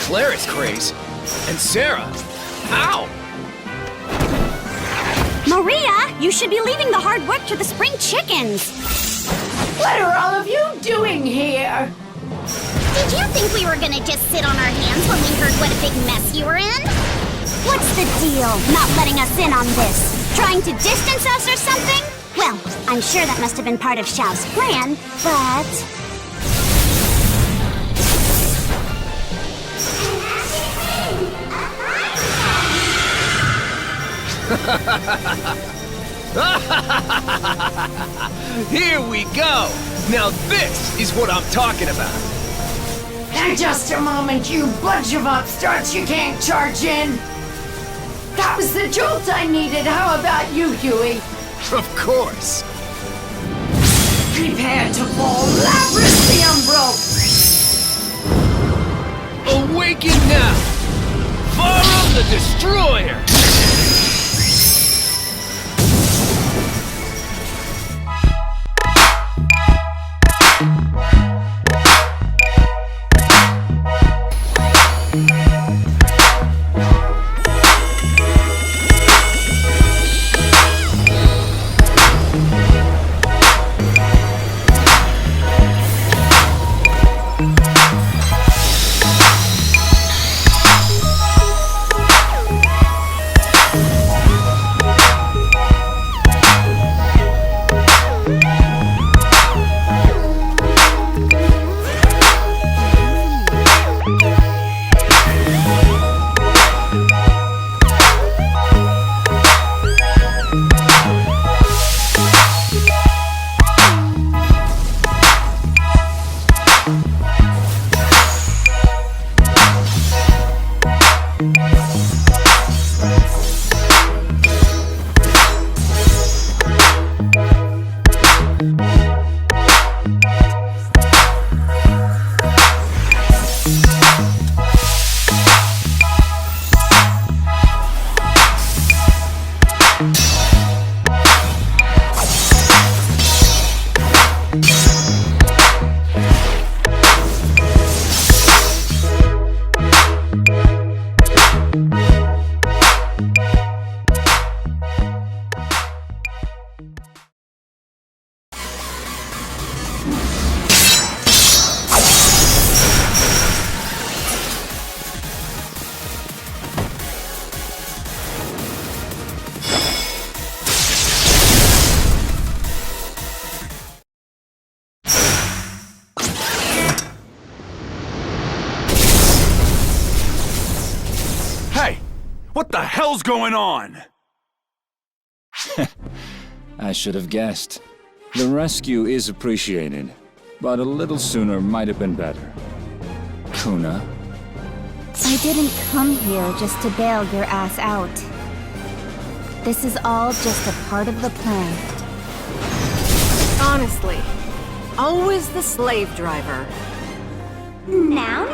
Clara's craze. And Sarah? How? Maria, you should be leaving the hard work to the spring chickens. What are all of you doing here? Did you think we were gonna just sit on our hands when we heard what a big mess you were in? What's the deal, not letting us in on this? Trying to distance us or something? Well, I'm sure that must have been part of Xiao's plan, but... Here we go! Now this is what I'm talking about! In just a moment, you bunch of upstarts, you can't charge in! That was the jolt I needed, how about you, Huey? Of course! Prepare to fall laboriously unbroken! Awaken now! Fire the Destroyer! What the hell's going on? I should have guessed. The rescue is appreciated, but a little sooner might have been better. Kuna? I didn't come here just to bail your ass out. This is all just a part of the plan. Honestly, always the slave driver. Now,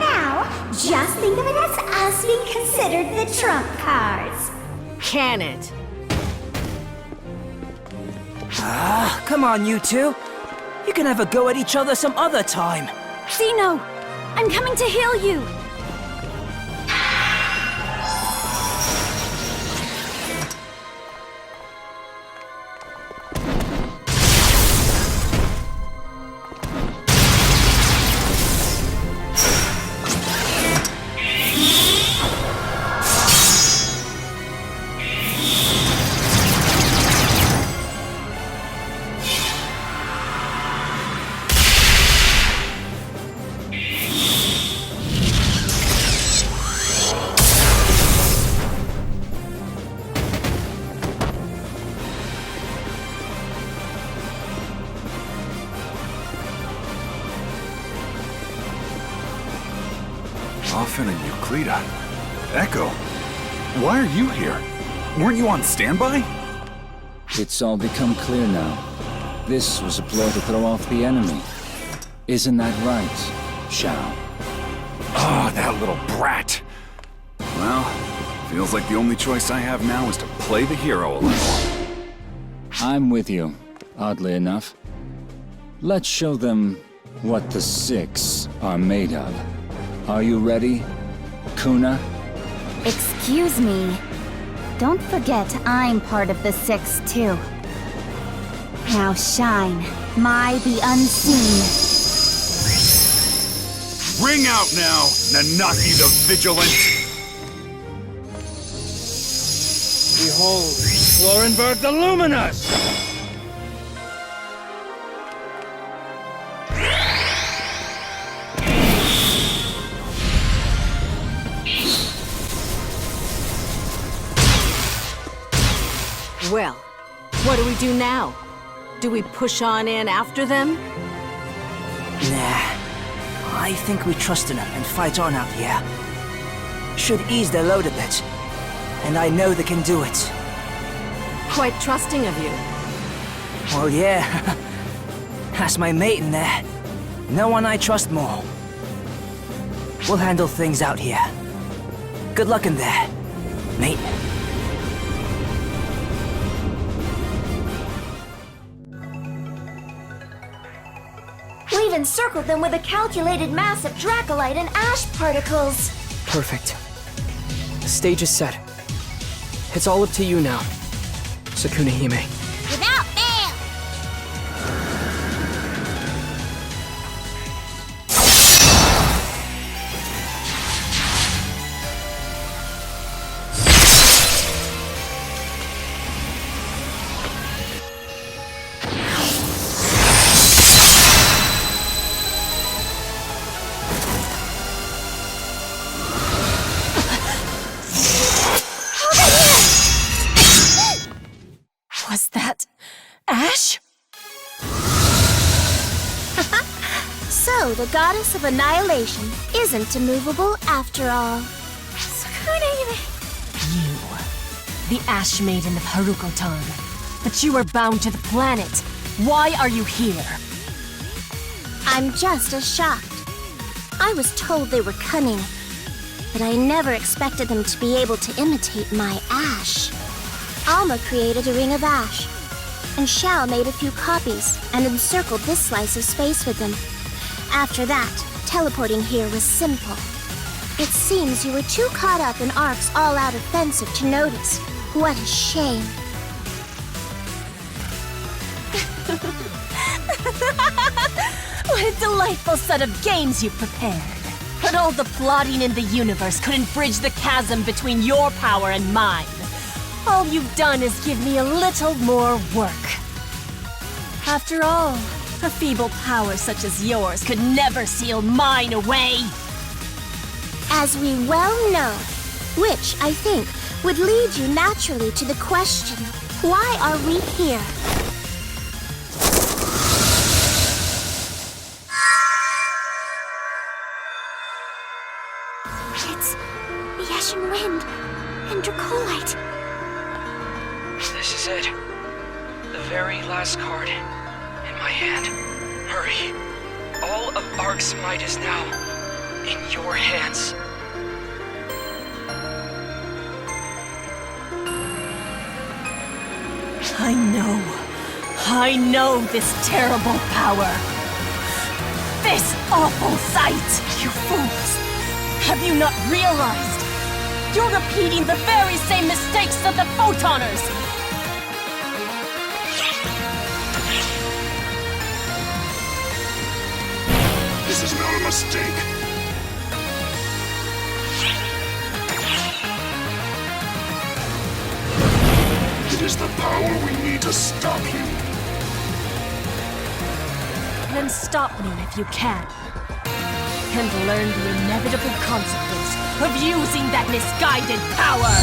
just think of it as us being considered the trump cards. Can it? Come on, you two. You can have a go at each other some other time. Zeno, I'm coming to heal you. Often and Euclida. Echo, why are you here? Weren't you on standby? It's all become clear now. This was a ploy to throw off the enemy. Isn't that right, Xiao? Ah, that little brat. Well, feels like the only choice I have now is to play the hero a little. I'm with you, oddly enough. Let's show them what the Six are made of. Are you ready? Kuna? Excuse me. Don't forget I'm part of the Six, too. Now shine, the unseen. Ring out now, Nanaki the Vigilant! Behold, Florenberg the Luminous! Well, what do we do now? Do we push on in after them? Nah. I think we trust in them and fight on out here. Should ease their load a bit. And I know they can do it. Quite trusting of you. Well, yeah. That's my mate in there. No one I trust more. We'll handle things out here. Good luck in there, mate. We've encircled them with a calculated mass of Dracolite and ash particles. Perfect. The stage is set. It's all up to you now, Sukuna Hime. Without fail! Was that Ash? So, the goddess of annihilation isn't immovable after all. You, the Ash Maiden of Haruko-tan. But you are bound to the planet. Why are you here? I'm just as shocked. I was told they were cunning, but I never expected them to be able to imitate my ash. Alma created a ring of ash, and Xiao made a few copies and encircled this slice of space with them. After that, teleporting here was simple. It seems you were too caught up in Ark's all-out offensive to notice. What a shame. What a delightful set of games you've prepared. But all the plotting in the universe couldn't bridge the chasm between your power and mine. All you've done is give me a little more work. After all, a feeble power such as yours could never seal mine away. As we well know, which, I think, would lead you naturally to the question, why are we here? It's the Ashen Wind and Dracolite. This is it. The very last card in my hand. Hurry. All of Ark's might is now in your hands. I know this terrible power. This awful sight. You fools. Have you not realized? You're repeating the very same mistakes of the Photoners. This is not a mistake. It is the power we need to stop you. Then stop me if you can. And learn the inevitable consequence of using that misguided power!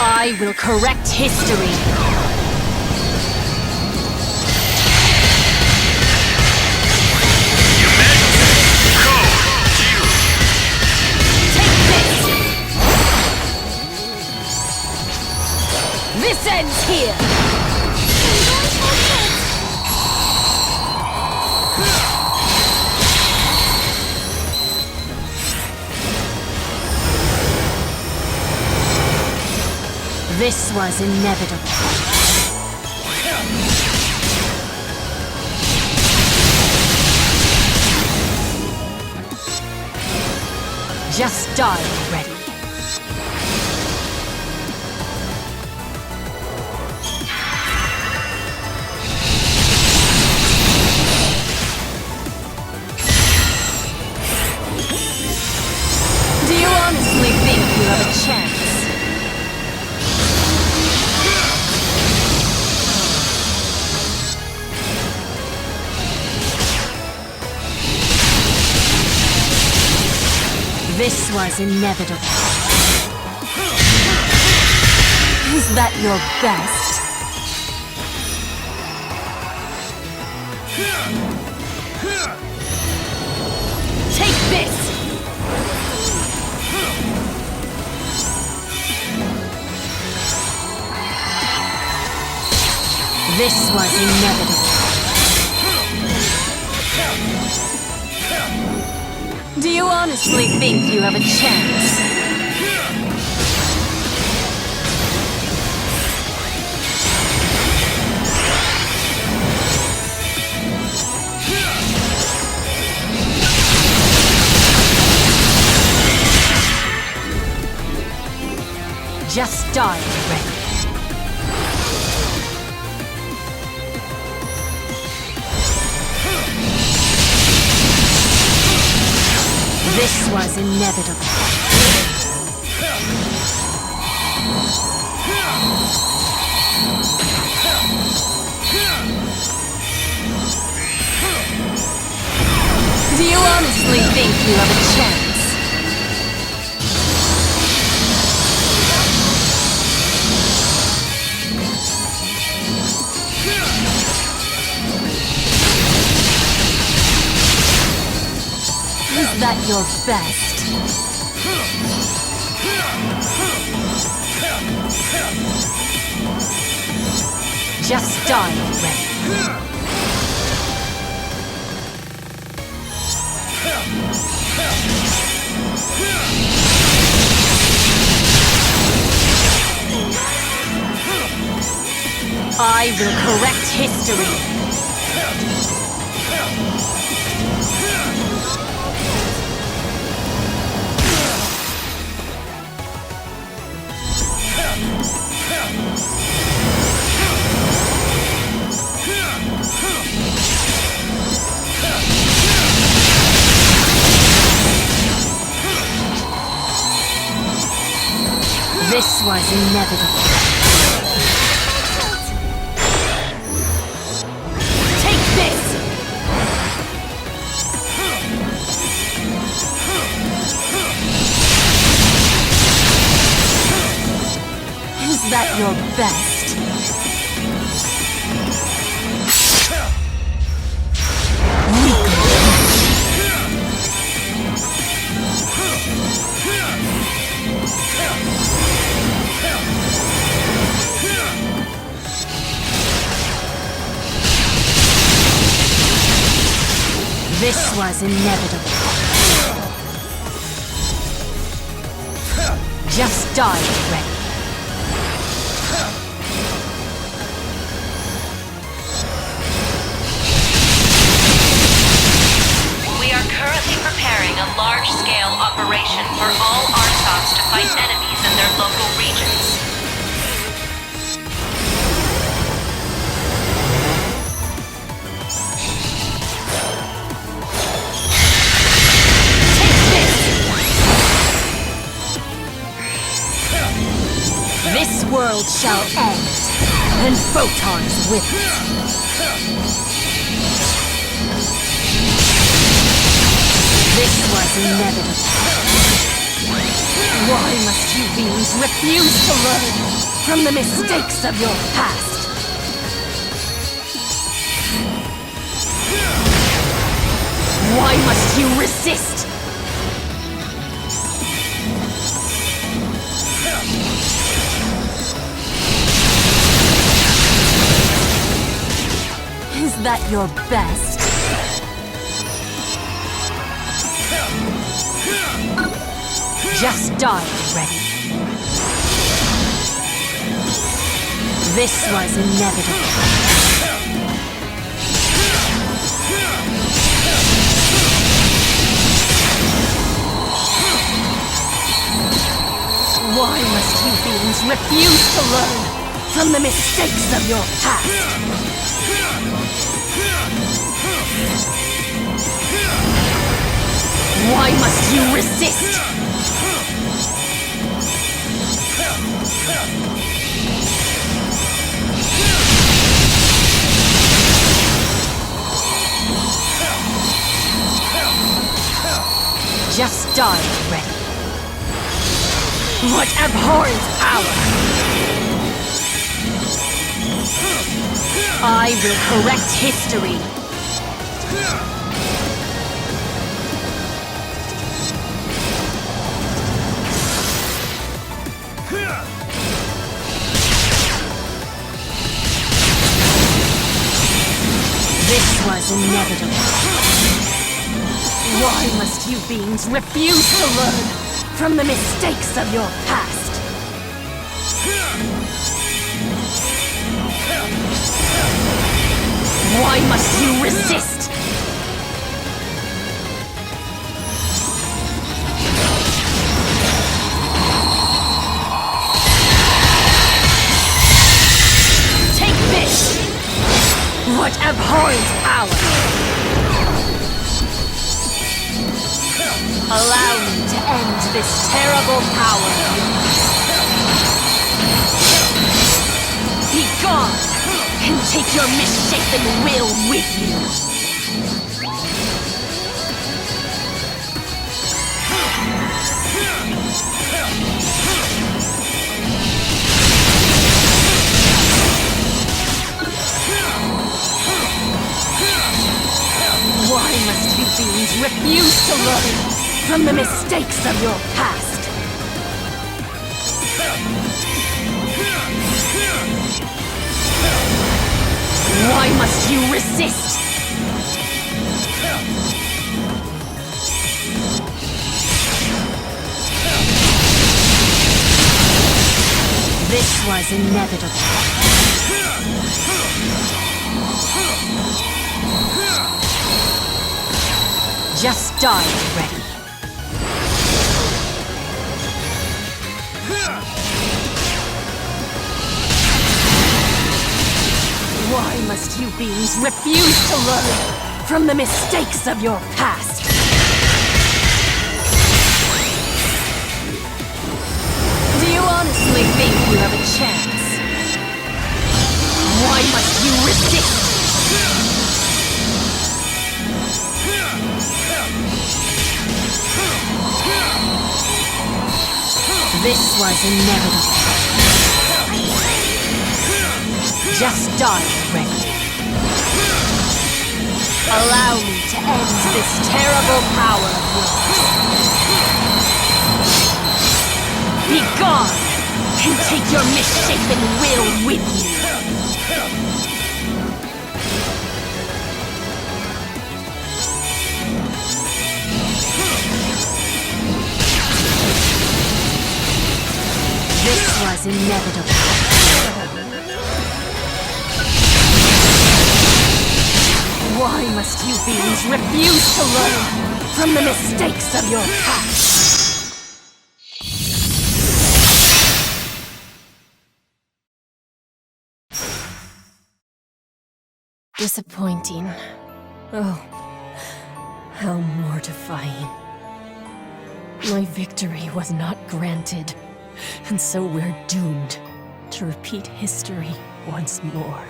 I will correct history. This ends here! This was inevitable. Just die already. Do you honestly think you have a chance? This was inevitable. Is that your best? Take this! This was inevitable. Do you honestly think you have a chance? Just die already. This was inevitable. Do you honestly think you have a chance? Is that your best? Just die already. I will correct history. This was inevitable. Take this! Is that your best? This was inevitable. Just die already. We are currently preparing a large-scale operation for all Artots to fight enemies in their local regions. This world shall end, and photons with it. This was inevitable. Why must you beings refuse to learn from the mistakes of your past? Why must you resist? Is that your best? Just die already. This was inevitable. you beings refuse to learn from the mistakes of your past? Why must you resist? Just die already. What abhorrent power! I will correct history. This was inevitable. Why must you beings refuse to learn from the mistakes of your past? Why must you resist? Take this! What abhorrent power! Allow me to end this terrible power of yours. Be gone, and take your misshapen will with you. Why must you beings refuse to learn from the mistakes of your past? Why must you resist? This was inevitable. Just die already. Why must you beings refuse to learn from the mistakes of your past? Do you honestly think you have a chance? Why must you resist? This was inevitable. Just die already. Allow me to end this terrible power of yours. Be gone, and take your misshapen will with you. This was inevitable. Why must you beings refuse to learn from the mistakes of your past? Disappointing. Oh, how mortifying. My victory was not granted, and so we're doomed to repeat history once more.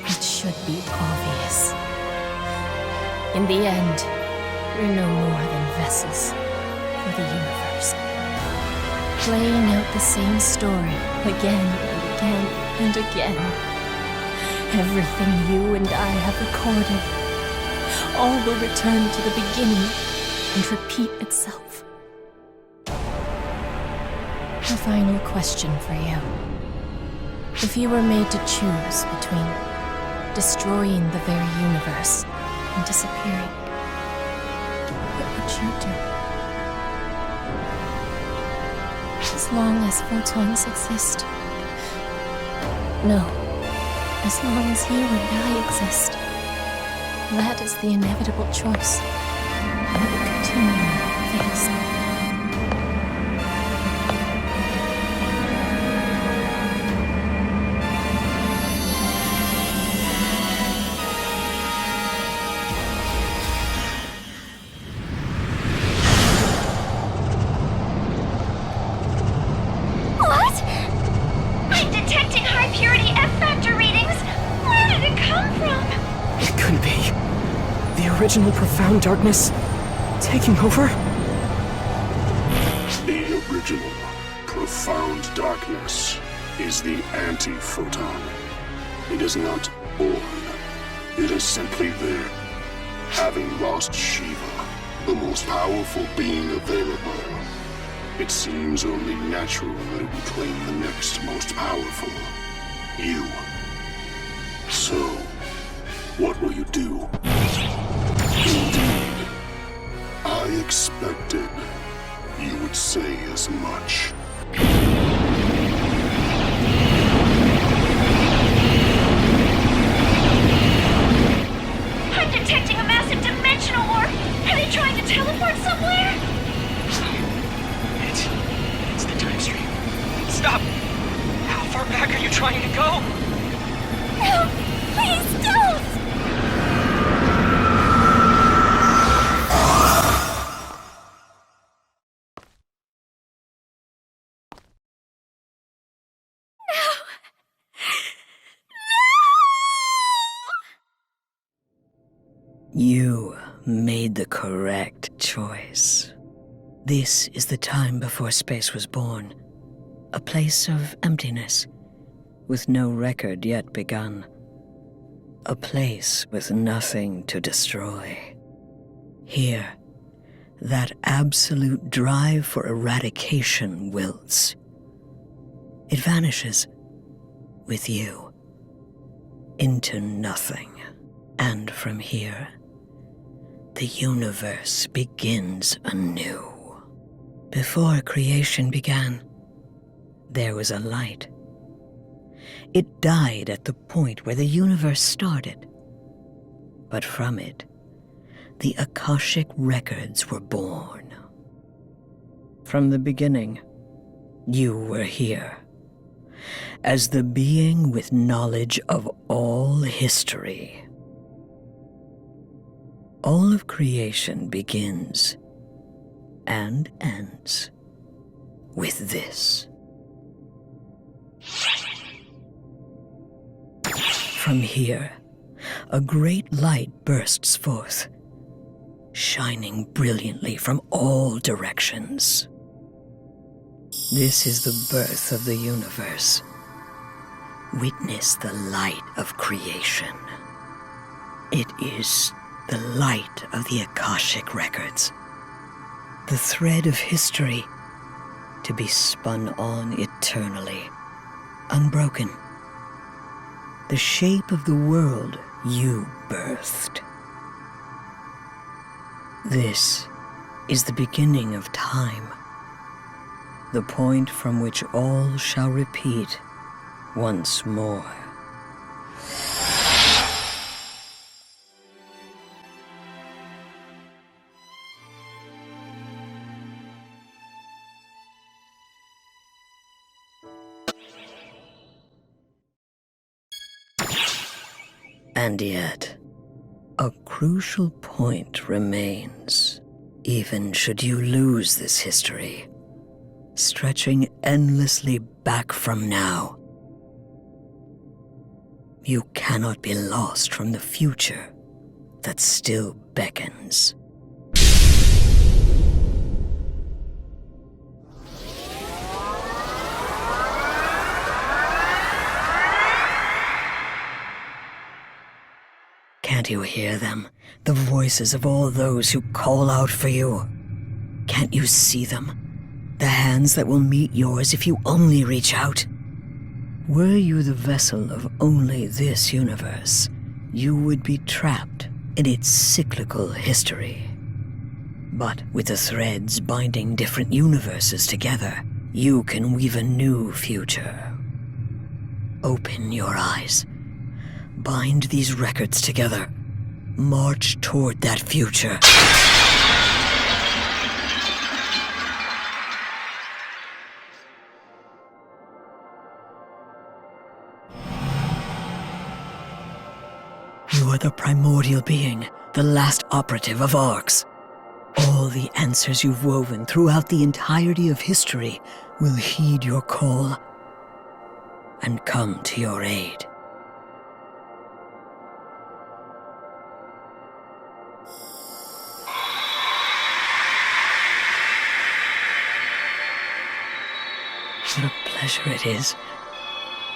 It should be obvious. In the end, we're no more than vessels for the universe. Playing out the same story again and again and again. Everything you and I have recorded, all will return to the beginning and repeat itself. A final question for you. If you were made to choose between destroying the very universe and disappearing, what would you do? As long as photons exist? No. As long as you and I exist. That is the inevitable choice. the original profound darkness taking over? The original profound darkness is the anti-photon. It is not born. It is simply there. Having lost Shiva, the most powerful being available, it seems only natural that it would claim the next most powerful. You. So, what will you do? Indeed. I expected you would say as much. I'm detecting a massive dimensional warp! Are they trying to teleport somewhere? It's the time stream. Stop! How far back are you trying to go? No! Please don't! You made the correct choice. This is the time before space was born. A place of emptiness, with no record yet begun. A place with nothing to destroy. Here, that absolute drive for eradication wilts. It vanishes with you into nothing. And from here, the universe begins anew. Before creation began, there was a light. It died at the point where the universe started. But from it, the Akashic records were born. From the beginning, you were here, as the being with knowledge of all history. All of creation begins and ends with this. From here, a great light bursts forth, shining brilliantly from all directions. This is the birth of the universe. Witness the light of creation. It is the light of the Akashic records, the thread of history to be spun on eternally, unbroken. The shape of the world you birthed. This is the beginning of time, the point from which all shall repeat once more. And yet, a crucial point remains, even should you lose this history, stretching endlessly back from now. You cannot be lost from the future that still beckons. Can't you hear them? The voices of all those who call out for you. Can't you see them? The hands that will meet yours if you only reach out. Were you the vessel of only this universe, you would be trapped in its cyclical history. But with the threads binding different universes together, you can weave a new future. Open your eyes. Bind these records together. March toward that future. You are the primordial being, the last operative of Arcs. All the answers you've woven throughout the entirety of history will heed your call and come to your aid. What a pleasure it is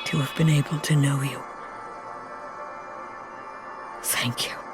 to have been able to know you. Thank you.